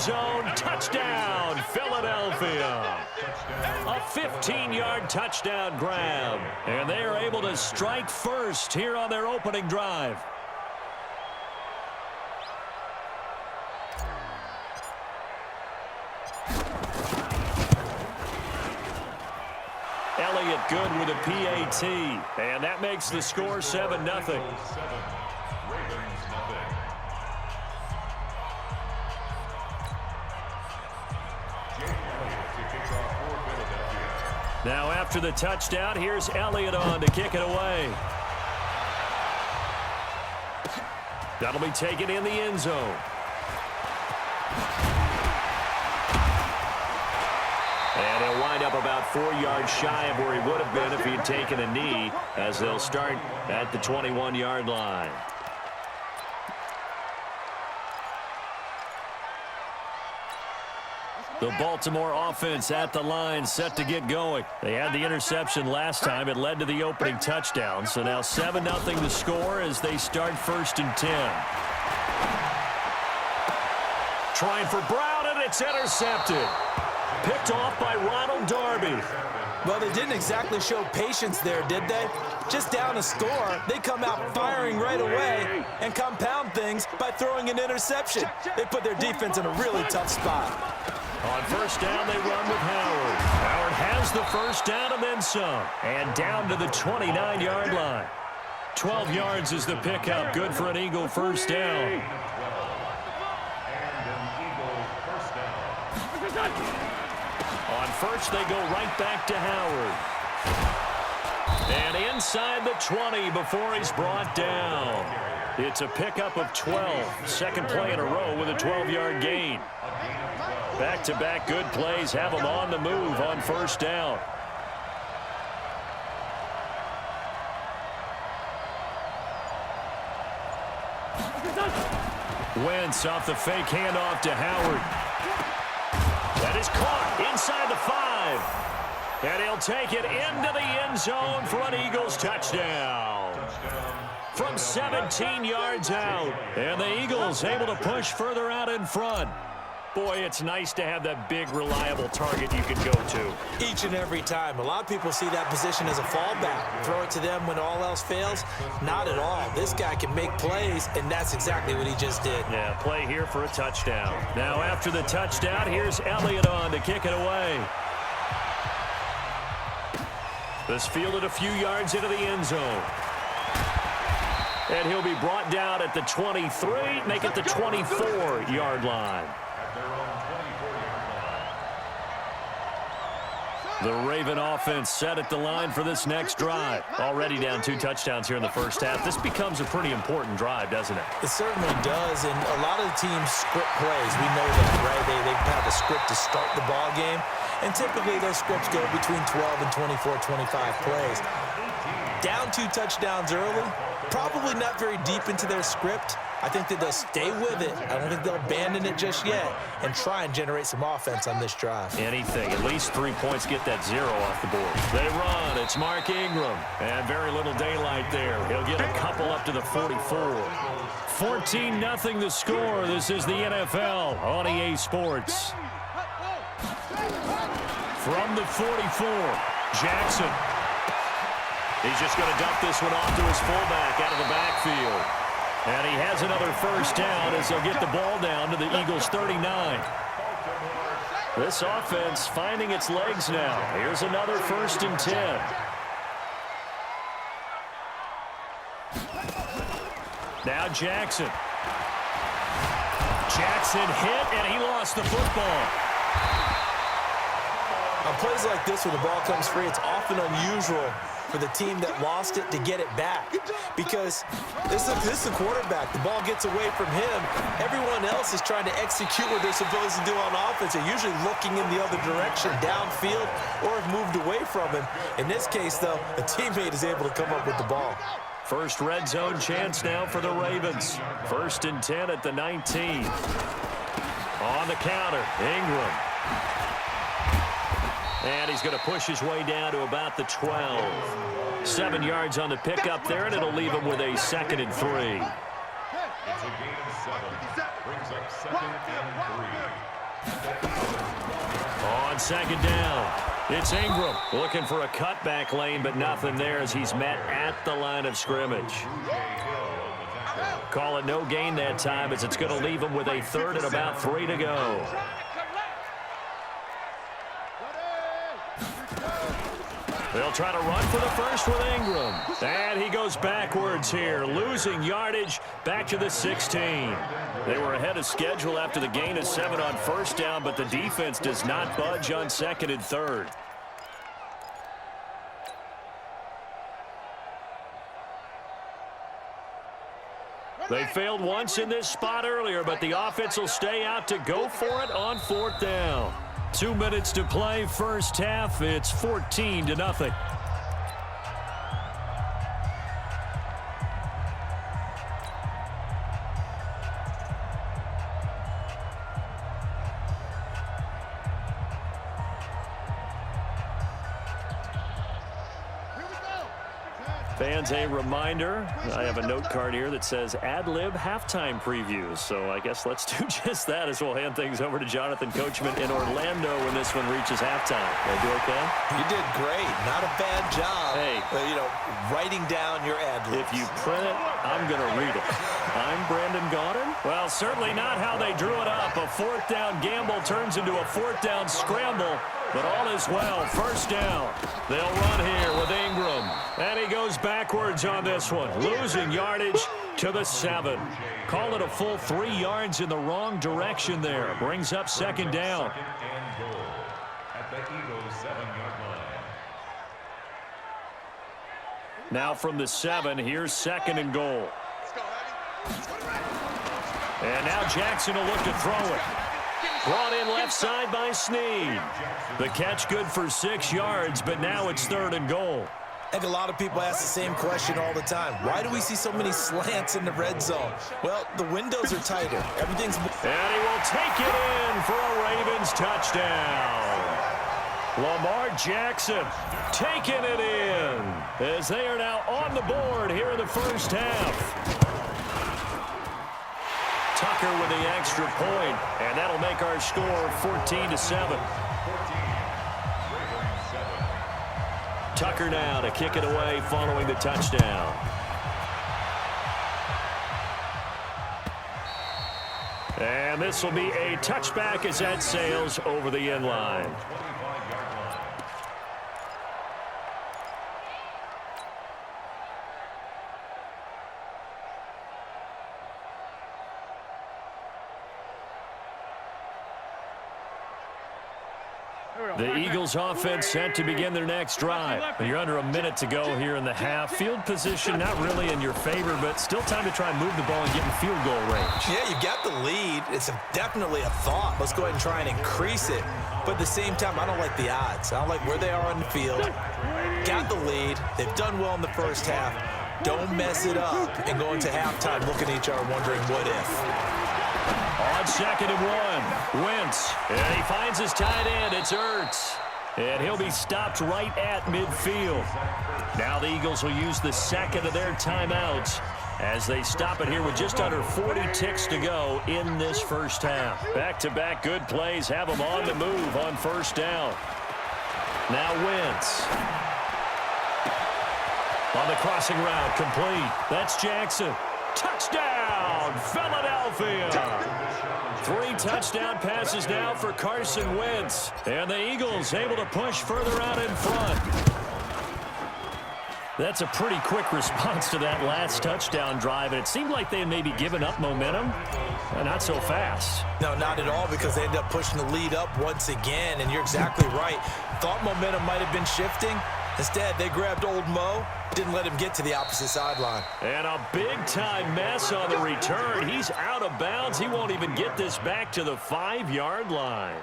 zone. Touchdown, Philadelphia. A 15-yard touchdown grab. And they are able to strike first here on their opening drive. Elliott good with a PAT. And that makes the score 7-0. Now after the touchdown, here's Elliott on to kick it away. That'll be taken in the end zone. And he'll wind up about 4 yards shy of where he would have been if he'd taken a knee, as they'll start at the 21-yard line. The Baltimore offense at the line, set to get going. They had the interception last time. It led to the opening touchdown. So now 7-0 the score as they start 1st and 10. Trying for Brown, and it's intercepted. Picked off by Ronald Darby. Well, they didn't exactly show patience there, did they? Just down a score, they come out firing right away and compound things by throwing an interception. They put their defense in a really tough spot. On 1st down, they run with Howard. Howard has the 1st down and then some. And down to the 29-yard line. 12 yards is the pickup. Good for an Eagle 1st down. On 1st, they go right back to Howard. And inside the 20 before he's brought down. It's a pickup of 12. Second play in a row with a 12-yard gain. Back-to-back good plays have them on the move on 1st down. Wentz off the fake handoff to Howard. That is caught inside the 5. And he'll take it into the end zone for an Eagles touchdown. From 17 yards out. And the Eagles able to push further out in front. Boy, it's nice to have that big, reliable target you can go to. Each and every time. A lot of people see that position as a fallback. Throw it to them when all else fails. Not at all. This guy can make plays, and that's exactly what he just did. Yeah, play here for a touchdown. Now after the touchdown, here's Elliott on to kick it away. This fielded a few yards into the end zone. And he'll be brought down at the 23, make it the 24-yard line. The Raven offense set at the line for this next drive. Already down 2 touchdowns here in the 1st half. This becomes a pretty important drive, doesn't it? It certainly does, and a lot of the teams script plays. We know that, right? They have a script to start the ball game, and typically those scripts go between 12 and 24, 25 plays. Down 2 touchdowns early, probably not very deep into their script. I think that they'll stay with it. I don't think they'll abandon it just yet and try and generate some offense on this drive. Anything. At least 3 points, get that 0 off the board. They run. It's Mark Ingram. And very little daylight there. He'll get a couple up to the 44. 14-0 the score. This is the NFL on EA Sports. From the 44, Jackson. He's just going to dump this one off to his fullback out of the backfield. And he has another 1st down as they'll get the ball down to the Eagles' 39. This offense finding its legs now. Here's another 1st and 10. Now Jackson. Jackson hit, and he lost the football. On plays like this where the ball comes free, it's often unusual for the team that lost it to get it back, because this is the quarterback. The ball gets away from him. Everyone else is trying to execute what they're supposed to do on offense. They're usually looking in the other direction, downfield, or have moved away from him. In this case, though, a teammate is able to come up with the ball. First red zone chance now for the Ravens. 1st and 10 at the 19. On the counter, Ingram. And he's going to push his way down to about the 12. 7 yards on the pickup there, and it'll leave him with a 2nd and 3. It's a gain of 7. Brings up 2nd and 3. On second down, it's Ingram looking for a cutback lane, but nothing there as he's met at the line of scrimmage. Call it no gain that time as it's going to leave him with a third and about 3 to go. They'll try to run for the first with Ingram. And he goes backwards here, losing yardage back to the 16. They were ahead of schedule after the gain of 7 on first down, but the defense does not budge on second and third. They failed once in this spot earlier, but the offense will stay out to go for it on fourth down. 2 minutes to play, first half. It's 14-0. Fans, a reminder, I have a note card here that says ad-lib halftime previews. So I guess let's do just that as we'll hand things over to Jonathan Coachman in Orlando when this one reaches halftime. Did I do okay? You did great. Not a bad job. Hey. Writing down your ad-libs. If you print it, I'm going to read it. I'm Brandon Gaudin. Well, certainly not how they drew it up. A fourth down gamble turns into a fourth down scramble. But all is well. First down. They'll run here with Ingram. And he goes backwards on this one. Losing yardage to the 7. Call it a full 3 yards in the wrong direction there. Brings up second down. Now from the 7, here's second and goal. And now Jackson will look to throw it. Brought in left side by Snead. The catch good for 6 yards, but now it's third and goal. I think a lot of people ask the same question all the time. Why do we see so many slants in the red zone? Well, the windows are tighter. Everything's... And he will take it in for a Ravens touchdown. Lamar Jackson taking it in as they are now on the board here in the first half. Tucker with the extra point, and that'll make our score 14-7. Tucker now to kick it away following the touchdown. And this will be a touchback as that sails over the end line. The Eagles offense set to begin their next drive. You're under a minute to go here in the half. Field position not really in your favor, but still time to try and move the ball and get in field goal range. Yeah, you got the lead. It's definitely a thought. Let's go ahead and try and increase it. But at the same time, I don't like the odds. I don't like where they are on the field. Got the lead. They've done well in the first half. Don't mess it up and go into halftime looking at each other wondering what if. On second and 1, Wentz, and he finds his tight end. It's Ertz, and he'll be stopped right at midfield. Now the Eagles will use the second of their timeouts as they stop it here with just under 40 ticks to go in this first half. Back-to-back good plays have them on the move on first down. Now Wentz. On the crossing route, complete. That's Jackson. Touchdown, Philadelphia. 3 touchdown passes now for Carson Wentz. And the Eagles able to push further out in front. That's a pretty quick response to that last touchdown drive. And it seemed like they had maybe given up momentum. Not so fast. No, not at all, because they ended up pushing the lead up once again. And you're exactly right. Thought momentum might have been shifting. Instead, they grabbed old Mo, didn't let him get to the opposite sideline. And a big-time mess on the return. He's out of bounds. He won't even get this back to the 5-yard line.